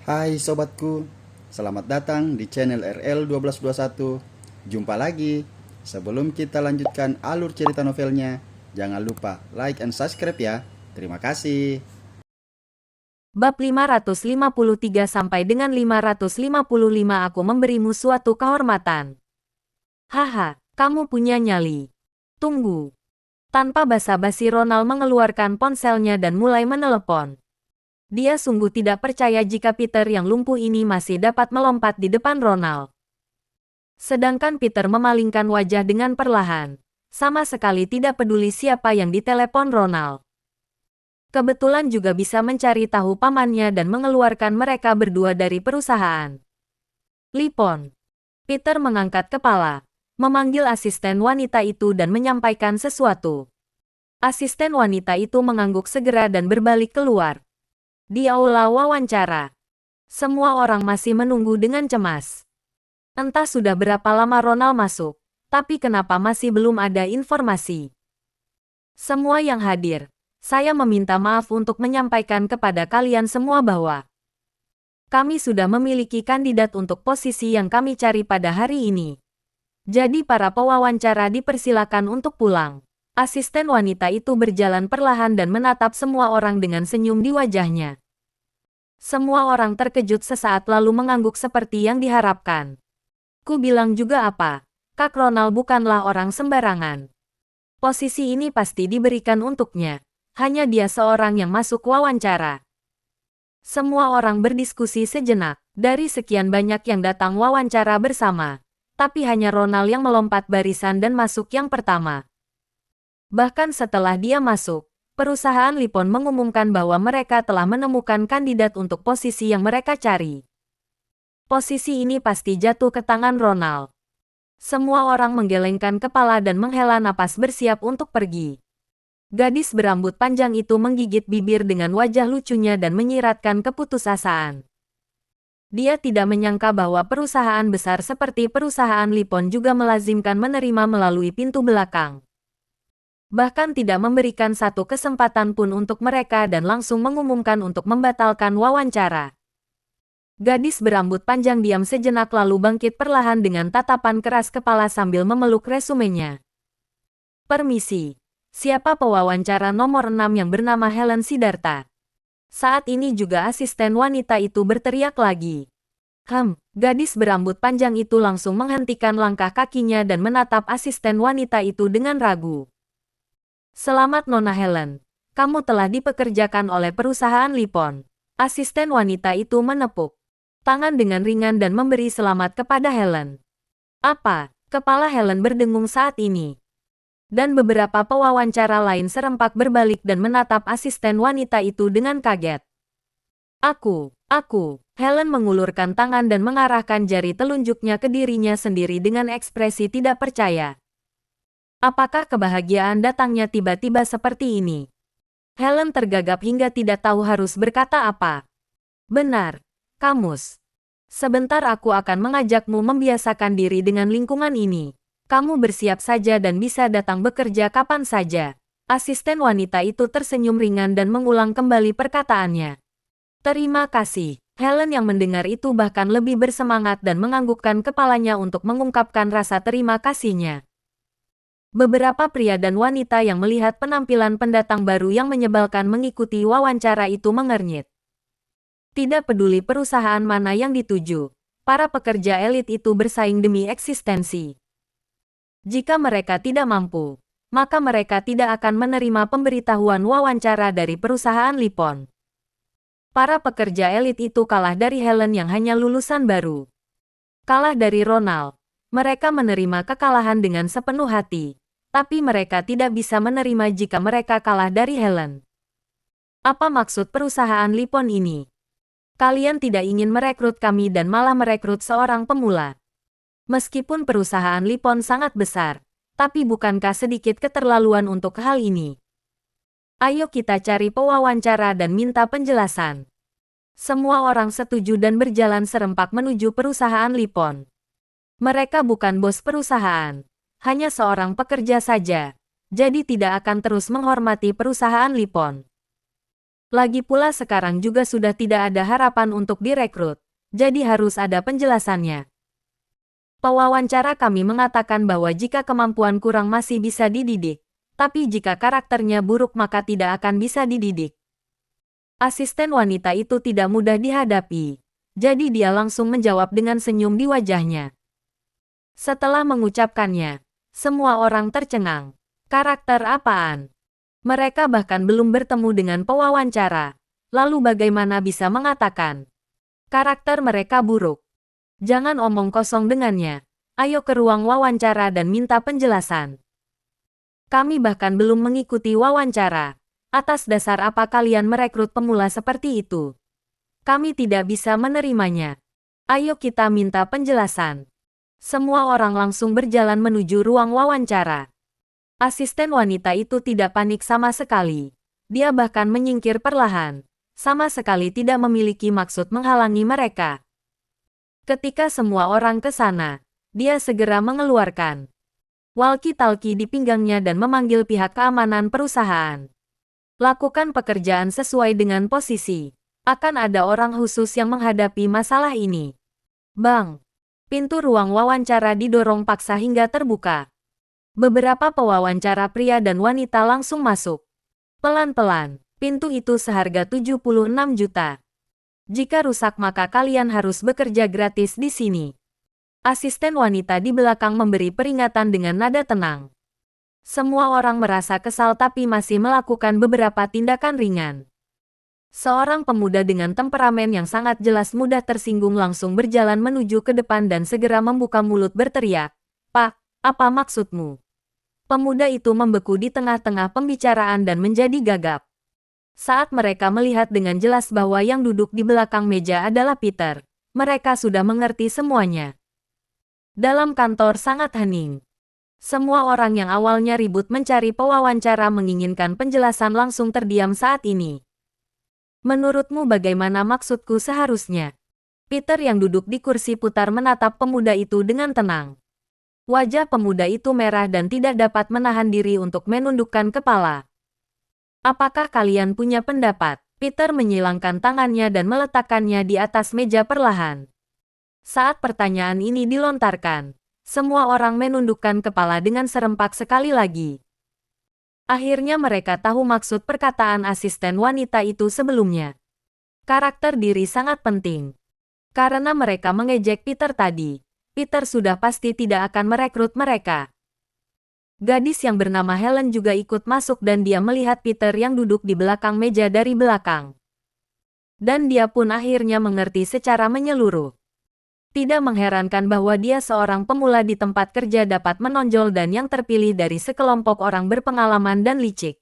Hai sobatku, selamat datang di channel RL1221. Jumpa lagi. Sebelum kita lanjutkan alur cerita novelnya, jangan lupa like and subscribe ya. Terima kasih. Bab 553 sampai dengan 555 aku memberimu suatu kehormatan. Haha, kamu punya nyali. Tunggu. Tanpa basa-basi Ronald mengeluarkan ponselnya dan mulai menelepon. Dia sungguh tidak percaya jika Peter yang lumpuh ini masih dapat melompat di depan Ronald. Sedangkan Peter memalingkan wajah dengan perlahan. Sama sekali tidak peduli siapa yang ditelepon Ronald. Kebetulan juga bisa mencari tahu pamannya dan mengeluarkan mereka berdua dari perusahaan. Lipon. Peter mengangkat kepala, memanggil asisten wanita itu dan menyampaikan sesuatu. Asisten wanita itu mengangguk segera dan berbalik keluar. Di aula wawancara. Semua orang masih menunggu dengan cemas. Entah sudah berapa lama Ronald masuk, tapi kenapa masih belum ada informasi. Semua yang hadir, saya meminta maaf untuk menyampaikan kepada kalian semua bahwa kami sudah memiliki kandidat untuk posisi yang kami cari pada hari ini. Jadi para pewawancara dipersilakan untuk pulang. Asisten wanita itu berjalan perlahan dan menatap semua orang dengan senyum di wajahnya. Semua orang terkejut sesaat lalu mengangguk seperti yang diharapkan. Ku bilang juga apa, Kak Ronald bukanlah orang sembarangan. Posisi ini pasti diberikan untuknya. Hanya dia seorang yang masuk wawancara. Semua orang berdiskusi sejenak, dari sekian banyak yang datang wawancara bersama. Tapi hanya Ronald yang melompat barisan dan masuk yang pertama. Bahkan setelah dia masuk, perusahaan Lipon mengumumkan bahwa mereka telah menemukan kandidat untuk posisi yang mereka cari. Posisi ini pasti jatuh ke tangan Ronald. Semua orang menggelengkan kepala dan menghela napas bersiap untuk pergi. Gadis berambut panjang itu menggigit bibir dengan wajah lucunya dan menyiratkan keputusasaan. Dia tidak menyangka bahwa perusahaan besar seperti perusahaan Lipon juga melazimkan menerima melalui pintu belakang. Bahkan tidak memberikan satu kesempatan pun untuk mereka dan langsung mengumumkan untuk membatalkan wawancara. Gadis berambut panjang diam sejenak lalu bangkit perlahan dengan tatapan keras kepala sambil memeluk resumenya. Permisi. Siapa pewawancara nomor 6 yang bernama Helen Siddhartha? Saat ini juga asisten wanita itu berteriak lagi. Gadis berambut panjang itu langsung menghentikan langkah kakinya dan menatap asisten wanita itu dengan ragu. Selamat Nona Helen, kamu telah dipekerjakan oleh perusahaan Lipon. Asisten wanita itu menepuk tangan dengan ringan dan memberi selamat kepada Helen. Apa? Kepala Helen berdengung saat ini. Dan beberapa pewawancara lain serempak berbalik dan menatap asisten wanita itu dengan kaget. Aku. Helen mengulurkan tangan dan mengarahkan jari telunjuknya ke dirinya sendiri dengan ekspresi tidak percaya. Apakah kebahagiaan datangnya tiba-tiba seperti ini? Helen tergagap hingga tidak tahu harus berkata apa. Benar, Kamus. Sebentar aku akan mengajakmu membiasakan diri dengan lingkungan ini. Kamu bersiap saja dan bisa datang bekerja kapan saja. Asisten wanita itu tersenyum ringan dan mengulang kembali perkataannya. Terima kasih. Helen yang mendengar itu bahkan lebih bersemangat dan menganggukkan kepalanya untuk mengungkapkan rasa terima kasihnya. Beberapa pria dan wanita yang melihat penampilan pendatang baru yang menyebalkan mengikuti wawancara itu mengernyit. Tidak peduli perusahaan mana yang dituju, para pekerja elit itu bersaing demi eksistensi. Jika mereka tidak mampu, maka mereka tidak akan menerima pemberitahuan wawancara dari perusahaan Lipon. Para pekerja elit itu kalah dari Helen yang hanya lulusan baru. Kalah dari Ronald. Mereka menerima kekalahan dengan sepenuh hati, tapi mereka tidak bisa menerima jika mereka kalah dari Helen. Apa maksud perusahaan Lipon ini? Kalian tidak ingin merekrut kami dan malah merekrut seorang pemula. Meskipun perusahaan Lipon sangat besar, tapi bukankah sedikit keterlaluan untuk hal ini? Ayo kita cari pewawancara dan minta penjelasan. Semua orang setuju dan berjalan serempak menuju perusahaan Lipon. Mereka bukan bos perusahaan, hanya seorang pekerja saja, jadi tidak akan terus menghormati perusahaan Lipon. Lagi pula sekarang juga sudah tidak ada harapan untuk direkrut, jadi harus ada penjelasannya. Pewawancara kami mengatakan bahwa jika kemampuan kurang masih bisa dididik, tapi jika karakternya buruk maka tidak akan bisa dididik. Asisten wanita itu tidak mudah dihadapi, jadi dia langsung menjawab dengan senyum di wajahnya. Setelah mengucapkannya, semua orang tercengang. Karakter apaan? Mereka bahkan belum bertemu dengan pewawancara. Lalu bagaimana bisa mengatakan karakter mereka buruk? Jangan omong kosong dengannya. Ayo ke ruang wawancara dan minta penjelasan. Kami bahkan belum mengikuti wawancara. Atas dasar apa kalian merekrut pemula seperti itu? Kami tidak bisa menerimanya. Ayo kita minta penjelasan. Semua orang langsung berjalan menuju ruang wawancara. Asisten wanita itu tidak panik sama sekali. Dia bahkan menyingkir perlahan. Sama sekali tidak memiliki maksud menghalangi mereka. Ketika semua orang ke sana, dia segera mengeluarkan walkie-talkie di pinggangnya dan memanggil pihak keamanan perusahaan. Lakukan pekerjaan sesuai dengan posisi. Akan ada orang khusus yang menghadapi masalah ini. Bang! Pintu ruang wawancara didorong paksa hingga terbuka. Beberapa pewawancara pria dan wanita langsung masuk. Pelan-pelan, pintu itu seharga 76 juta. Jika rusak maka kalian harus bekerja gratis di sini. Asisten wanita di belakang memberi peringatan dengan nada tenang. Semua orang merasa kesal tapi masih melakukan beberapa tindakan ringan. Seorang pemuda dengan temperamen yang sangat jelas mudah tersinggung langsung berjalan menuju ke depan dan segera membuka mulut berteriak, "Pak, apa maksudmu?" Pemuda itu membeku di tengah-tengah pembicaraan dan menjadi gagap. Saat mereka melihat dengan jelas bahwa yang duduk di belakang meja adalah Peter, mereka sudah mengerti semuanya. Dalam kantor sangat hening. Semua orang yang awalnya ribut mencari pewawancara menginginkan penjelasan langsung terdiam saat ini. Menurutmu bagaimana maksudku seharusnya? Peter yang duduk di kursi putar menatap pemuda itu dengan tenang. Wajah pemuda itu merah dan tidak dapat menahan diri untuk menundukkan kepala. Apakah kalian punya pendapat? Peter menyilangkan tangannya dan meletakkannya di atas meja perlahan. Saat pertanyaan ini dilontarkan, semua orang menundukkan kepala dengan serempak sekali lagi. Akhirnya mereka tahu maksud perkataan asisten wanita itu sebelumnya. Karakter diri sangat penting. Karena mereka mengejek Peter tadi, Peter sudah pasti tidak akan merekrut mereka. Gadis yang bernama Helen juga ikut masuk dan dia melihat Peter yang duduk di belakang meja dari belakang. Dan dia pun akhirnya mengerti secara menyeluruh. Tidak mengherankan bahwa dia seorang pemula di tempat kerja dapat menonjol dan yang terpilih dari sekelompok orang berpengalaman dan licik.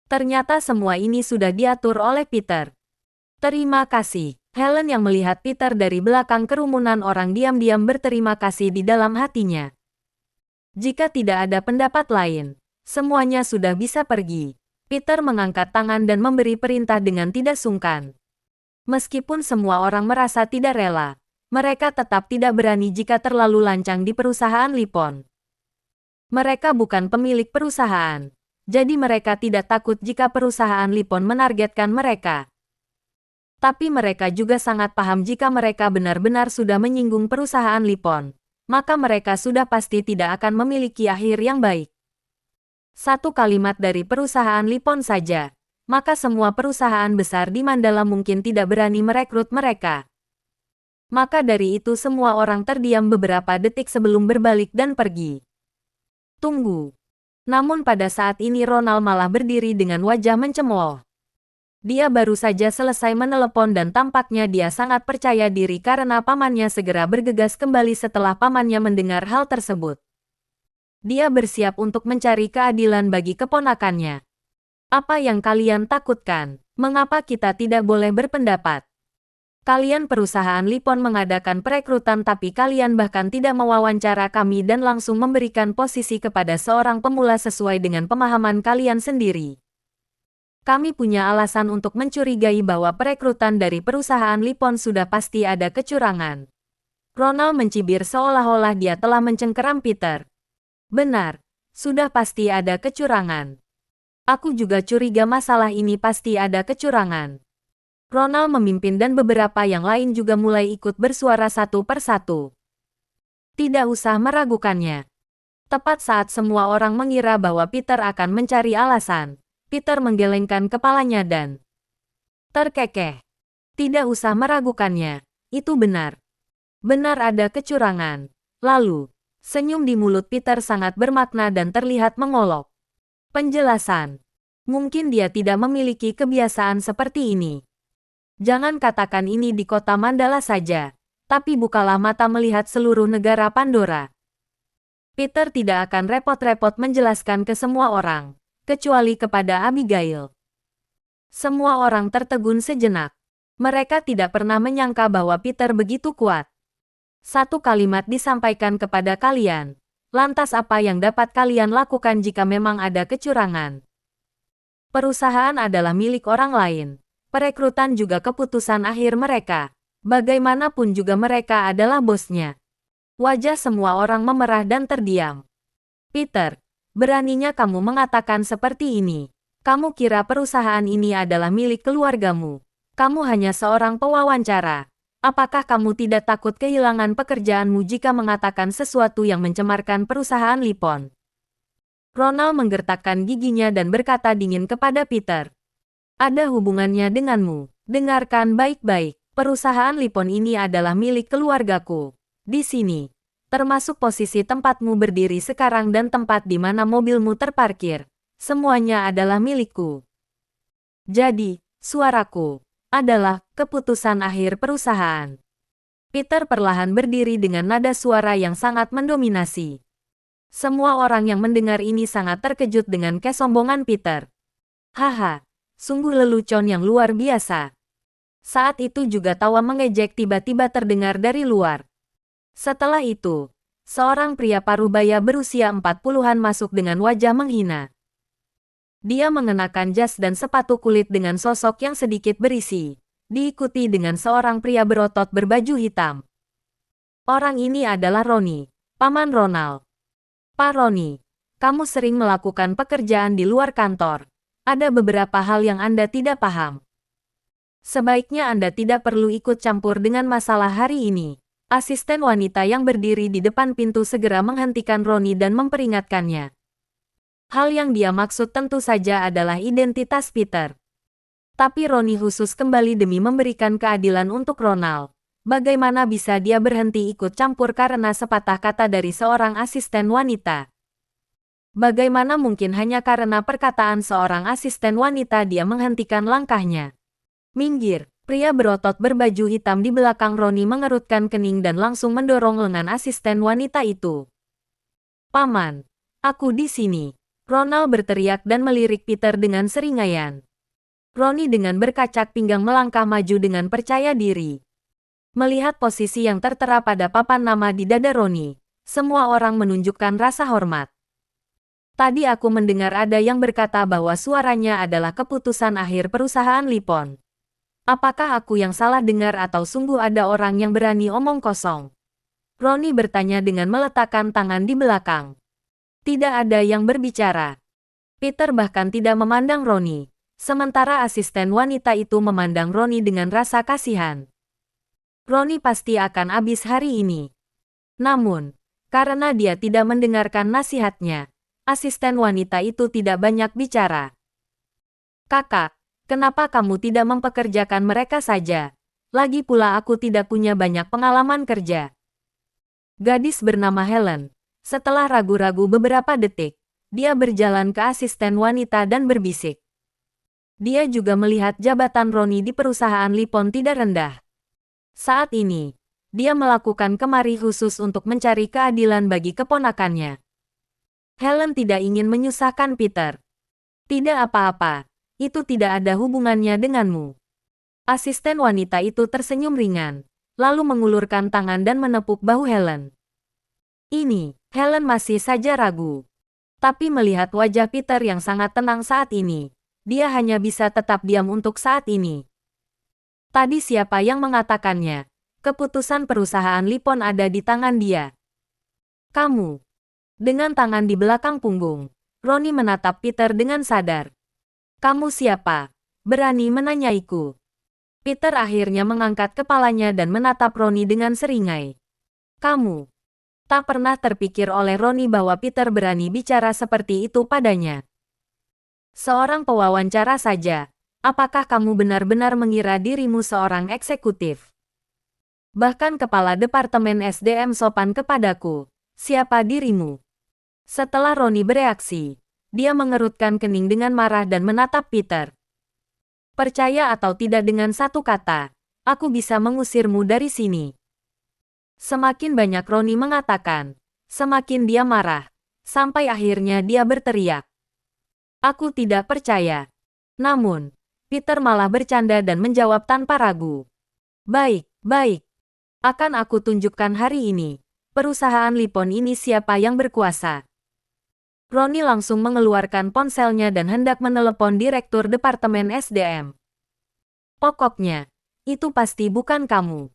Ternyata semua ini sudah diatur oleh Peter. Terima kasih. Helen yang melihat Peter dari belakang kerumunan orang diam-diam berterima kasih di dalam hatinya. Jika tidak ada pendapat lain, semuanya sudah bisa pergi. Peter mengangkat tangan dan memberi perintah dengan tidak sungkan. Meskipun semua orang merasa tidak rela, mereka tetap tidak berani jika terlalu lancang di perusahaan Lipon. Mereka bukan pemilik perusahaan, jadi mereka tidak takut jika perusahaan Lipon menargetkan mereka. Tapi mereka juga sangat paham jika mereka benar-benar sudah menyinggung perusahaan Lipon, maka mereka sudah pasti tidak akan memiliki akhir yang baik. Satu kalimat dari perusahaan Lipon saja, maka semua perusahaan besar di Mandala mungkin tidak berani merekrut mereka. Maka dari itu semua orang terdiam beberapa detik sebelum berbalik dan pergi. Tunggu. Namun pada saat ini Ronald malah berdiri dengan wajah mencemooh. Dia baru saja selesai menelepon dan tampaknya dia sangat percaya diri karena pamannya segera bergegas kembali setelah pamannya mendengar hal tersebut. Dia bersiap untuk mencari keadilan bagi keponakannya. Apa yang kalian takutkan? Mengapa kita tidak boleh berpendapat? Kalian perusahaan Lipon mengadakan perekrutan tapi kalian bahkan tidak mewawancara kami dan langsung memberikan posisi kepada seorang pemula sesuai dengan pemahaman kalian sendiri. Kami punya alasan untuk mencurigai bahwa perekrutan dari perusahaan Lipon sudah pasti ada kecurangan. Ronald mencibir seolah-olah dia telah mencengkeram Peter. Benar, sudah pasti ada kecurangan. Aku juga curiga masalah ini pasti ada kecurangan. Ronald memimpin dan beberapa yang lain juga mulai ikut bersuara satu persatu. Tidak usah meragukannya. Tepat saat semua orang mengira bahwa Peter akan mencari alasan, Peter menggelengkan kepalanya dan terkekeh. Tidak usah meragukannya, itu benar. Benar ada kecurangan. Lalu, senyum di mulut Peter sangat bermakna dan terlihat mengolok. Penjelasan. Mungkin dia tidak memiliki kebiasaan seperti ini. Jangan katakan ini di kota Mandala saja, tapi bukalah mata melihat seluruh negara Pandora. Peter tidak akan repot-repot menjelaskan ke semua orang, kecuali kepada Abigail. Semua orang tertegun sejenak. Mereka tidak pernah menyangka bahwa Peter begitu kuat. Satu kalimat disampaikan kepada kalian. Lantas apa yang dapat kalian lakukan jika memang ada kecurangan? Perusahaan adalah milik orang lain. Perekrutan juga keputusan akhir mereka. Bagaimanapun juga mereka adalah bosnya. Wajah semua orang memerah dan terdiam. Peter, beraninya kamu mengatakan seperti ini. Kamu kira perusahaan ini adalah milik keluargamu. Kamu hanya seorang pewawancara. Apakah kamu tidak takut kehilangan pekerjaanmu jika mengatakan sesuatu yang mencemarkan perusahaan Lipon? Ronald menggertakkan giginya dan berkata dingin kepada Peter. Ada hubungannya denganmu. Dengarkan baik-baik. Perusahaan Lipon ini adalah milik keluargaku. Di sini, termasuk posisi tempatmu berdiri sekarang dan tempat di mana mobilmu terparkir. Semuanya adalah milikku. Jadi, suaraku adalah keputusan akhir perusahaan. Peter perlahan berdiri dengan nada suara yang sangat mendominasi. Semua orang yang mendengar ini sangat terkejut dengan kesombongan Peter. Haha, sungguh lelucon yang luar biasa. Saat itu juga tawa mengejek tiba-tiba terdengar dari luar. Setelah itu, seorang pria parubaya berusia 40-an masuk dengan wajah menghina. Dia mengenakan jas dan sepatu kulit dengan sosok yang sedikit berisi, diikuti dengan seorang pria berotot berbaju hitam. Orang ini adalah Ronnie, paman Ronald. Pak Ronnie, kamu sering melakukan pekerjaan di luar kantor. Ada beberapa hal yang Anda tidak paham. Sebaiknya Anda tidak perlu ikut campur dengan masalah hari ini. Asisten wanita yang berdiri di depan pintu segera menghentikan Ronnie dan memperingatkannya. Hal yang dia maksud tentu saja adalah identitas Peter. Tapi Ronnie khusus kembali demi memberikan keadilan untuk Ronald. Bagaimana bisa dia berhenti ikut campur karena sepatah kata dari seorang asisten wanita? Bagaimana mungkin hanya karena perkataan seorang asisten wanita dia menghentikan langkahnya? Minggir, pria berotot berbaju hitam di belakang Ronnie mengerutkan kening dan langsung mendorong lengan asisten wanita itu. Paman, aku di sini. Ronald berteriak dan melirik Peter dengan seringaian. Ronnie dengan berkacak pinggang melangkah maju dengan percaya diri. Melihat posisi yang tertera pada papan nama di dada Ronnie, semua orang menunjukkan rasa hormat. Tadi aku mendengar ada yang berkata bahwa suaranya adalah keputusan akhir perusahaan Lipon. Apakah aku yang salah dengar atau sungguh ada orang yang berani omong kosong? Ronnie bertanya dengan meletakkan tangan di belakang. Tidak ada yang berbicara. Peter bahkan tidak memandang Ronnie, sementara asisten wanita itu memandang Ronnie dengan rasa kasihan. Ronnie pasti akan habis hari ini. Namun, karena dia tidak mendengarkan nasihatnya, asisten wanita itu tidak banyak bicara. Kakak, kenapa kamu tidak mempekerjakan mereka saja? Lagi pula aku tidak punya banyak pengalaman kerja. Gadis bernama Helen. Setelah ragu-ragu beberapa detik, dia berjalan ke asisten wanita dan berbisik. Dia juga melihat jabatan Ronnie di perusahaan Lipon tidak rendah. Saat ini, dia melakukan kemari khusus untuk mencari keadilan bagi keponakannya. Helen tidak ingin menyusahkan Peter. Tidak apa-apa, itu tidak ada hubungannya denganmu. Asisten wanita itu tersenyum ringan, lalu mengulurkan tangan dan menepuk bahu Helen. Ini, Helen masih saja ragu. Tapi melihat wajah Peter yang sangat tenang saat ini, dia hanya bisa tetap diam untuk saat ini. Tadi siapa yang mengatakannya? Keputusan perusahaan Lipon ada di tangan dia. Kamu. Dengan tangan di belakang punggung, Ronnie menatap Peter dengan sadar. Kamu siapa? Berani menanyaiku. Peter akhirnya mengangkat kepalanya dan menatap Roni dengan seringai. Kamu. Tak pernah terpikir oleh Roni bahwa Peter berani bicara seperti itu padanya. Seorang pewawancara saja. Apakah kamu benar-benar mengira dirimu seorang eksekutif? Bahkan kepala Departemen SDM sopan kepadaku. Siapa dirimu? Setelah Roni bereaksi, dia mengerutkan kening dengan marah dan menatap Peter. Percaya atau tidak dengan satu kata, aku bisa mengusirmu dari sini. Semakin banyak Roni mengatakan, semakin dia marah. Sampai akhirnya dia berteriak. Aku tidak percaya. Namun, Peter malah bercanda dan menjawab tanpa ragu. Baik, baik. Akan aku tunjukkan hari ini. Perusahaan Lipon ini siapa yang berkuasa. Roni langsung mengeluarkan ponselnya dan hendak menelepon Direktur Departemen SDM. Pokoknya, itu pasti bukan kamu.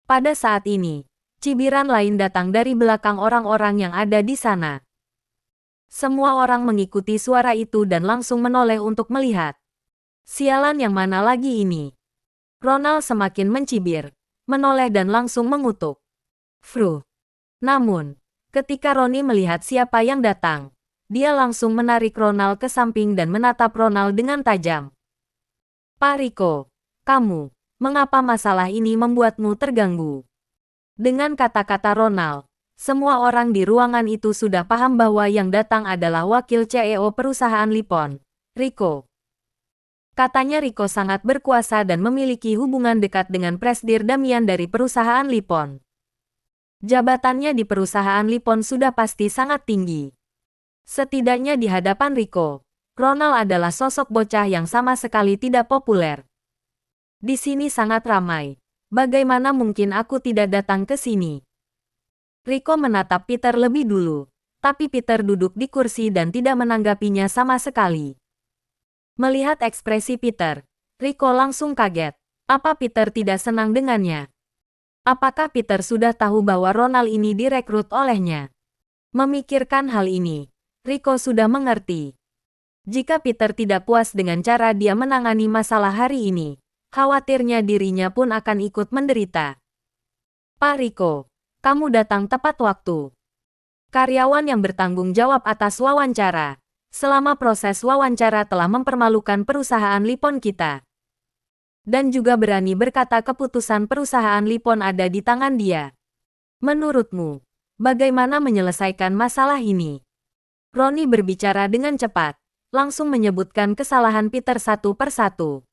Pada saat ini, cibiran lain datang dari belakang orang-orang yang ada di sana. Semua orang mengikuti suara itu dan langsung menoleh untuk melihat. Sialan yang mana lagi ini? Ronald semakin mencibir, menoleh dan langsung mengutuk. Fru. Namun, ketika Roni melihat siapa yang datang, dia langsung menarik Ronald ke samping dan menatap Ronald dengan tajam. Pak Rico, kamu, mengapa masalah ini membuatmu terganggu? Dengan kata-kata Ronald, semua orang di ruangan itu sudah paham bahwa yang datang adalah wakil CEO perusahaan Lipon, Rico. Katanya Rico sangat berkuasa dan memiliki hubungan dekat dengan Presdir Damian dari perusahaan Lipon. Jabatannya di perusahaan Lipon sudah pasti sangat tinggi. Setidaknya di hadapan Rico, Ronald adalah sosok bocah yang sama sekali tidak populer. Di sini sangat ramai. Bagaimana mungkin aku tidak datang ke sini? Rico menatap Peter lebih dulu, tapi Peter duduk di kursi dan tidak menanggapinya sama sekali. Melihat ekspresi Peter, Rico langsung kaget. Apa Peter tidak senang dengannya? Apakah Peter sudah tahu bahwa Ronald ini direkrut olehnya? Memikirkan hal ini, Rico sudah mengerti. Jika Peter tidak puas dengan cara dia menangani masalah hari ini, khawatirnya dirinya pun akan ikut menderita. Pak Rico, kamu datang tepat waktu. Karyawan yang bertanggung jawab atas wawancara selama proses wawancara telah mempermalukan perusahaan Lipon kita. Dan juga berani berkata keputusan perusahaan Lipon ada di tangan dia. Menurutmu, bagaimana menyelesaikan masalah ini? Roni berbicara dengan cepat, langsung menyebutkan kesalahan Peter satu persatu.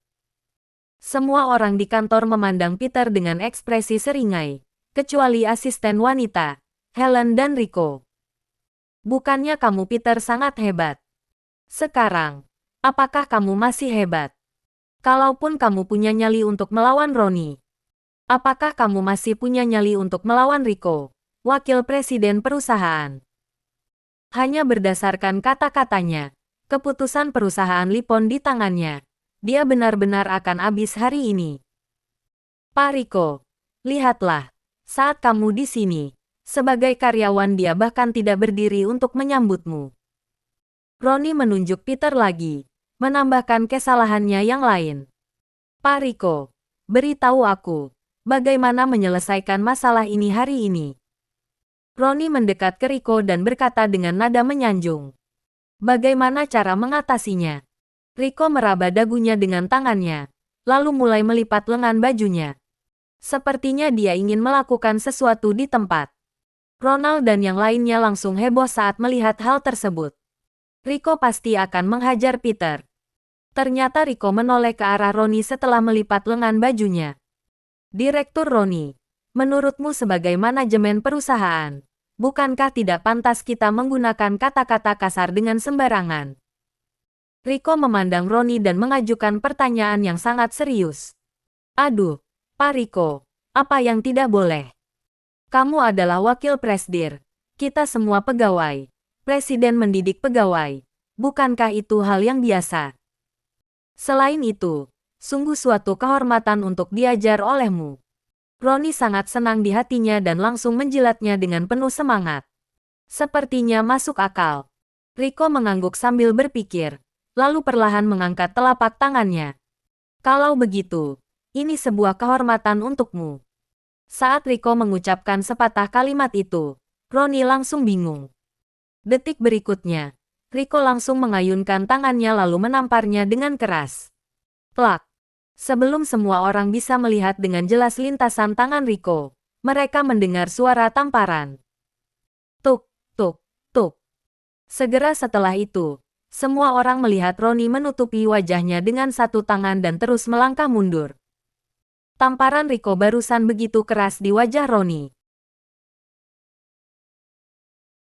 Semua orang di kantor memandang Peter dengan ekspresi seringai, kecuali asisten wanita, Helen dan Rico. Bukannya kamu Peter sangat hebat. Sekarang, apakah kamu masih hebat? Kalaupun kamu punya nyali untuk melawan Roni, apakah kamu masih punya nyali untuk melawan Rico, wakil presiden perusahaan? Hanya berdasarkan kata-katanya, keputusan perusahaan Lipon di tangannya, dia benar-benar akan habis hari ini. Pak Rico, lihatlah, saat kamu di sini, sebagai karyawan dia bahkan tidak berdiri untuk menyambutmu. Roni menunjuk Peter lagi, menambahkan kesalahannya yang lain. Pak Rico, beritahu aku, bagaimana menyelesaikan masalah ini hari ini. Roni mendekat ke Rico dan berkata dengan nada menyanjung. Bagaimana cara mengatasinya? Rico meraba dagunya dengan tangannya, lalu mulai melipat lengan bajunya. Sepertinya dia ingin melakukan sesuatu di tempat. Ronald dan yang lainnya langsung heboh saat melihat hal tersebut. Rico pasti akan menghajar Peter. Ternyata Rico menoleh ke arah Roni setelah melipat lengan bajunya. Direktur Roni, menurutmu sebagai manajemen perusahaan, bukankah tidak pantas kita menggunakan kata-kata kasar dengan sembarangan? Rico memandang Roni dan mengajukan pertanyaan yang sangat serius. Aduh, Pak Rico, apa yang tidak boleh? Kamu adalah wakil presdir. Kita semua pegawai. Presiden mendidik pegawai. Bukankah itu hal yang biasa? Selain itu, sungguh suatu kehormatan untuk diajar olehmu. Roni sangat senang di hatinya dan langsung menjilatnya dengan penuh semangat. Sepertinya masuk akal. Rico mengangguk sambil berpikir, lalu perlahan mengangkat telapak tangannya. Kalau begitu, ini sebuah kehormatan untukmu. Saat Rico mengucapkan sepatah kalimat itu, Roni langsung bingung. Detik berikutnya, Rico langsung mengayunkan tangannya lalu menamparnya dengan keras. Plak! Sebelum semua orang bisa melihat dengan jelas lintasan tangan Rico, mereka mendengar suara tamparan. Tuk, tuk, tuk. Segera setelah itu, semua orang melihat Roni menutupi wajahnya dengan satu tangan dan terus melangkah mundur. Tamparan Rico barusan begitu keras di wajah Roni.